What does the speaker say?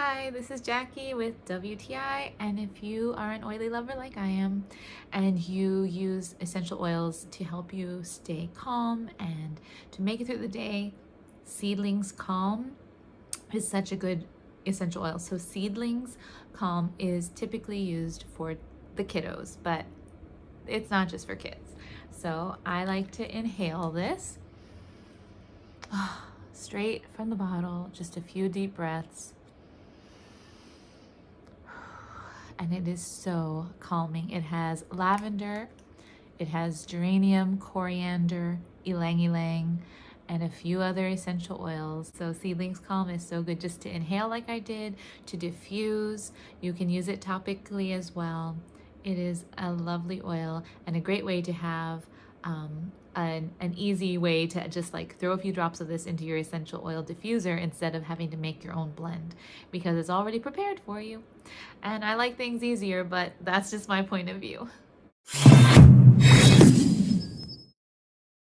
Hi, this is Jackie with WTI, and if you are an oily lover like I am and you use essential oils to help you stay calm and to make it through the day, Seedlings Calm is such a good essential oil. So Seedlings Calm is typically used for the kiddos, but it's not just for kids. So I like to inhale this straight from the bottle, just a few deep breaths. And it is so calming. It has lavender, it has geranium, coriander, ylang ylang, and a few other essential oils. So Seedlings Calm is so good just to inhale like I did, to diffuse. You can use it topically as well. It is a lovely oil and a great way to have an easy way to just like throw a few drops of this into your essential oil diffuser instead of having to make your own blend, because it's already prepared for you. And I like things easier, but that's just my point of view.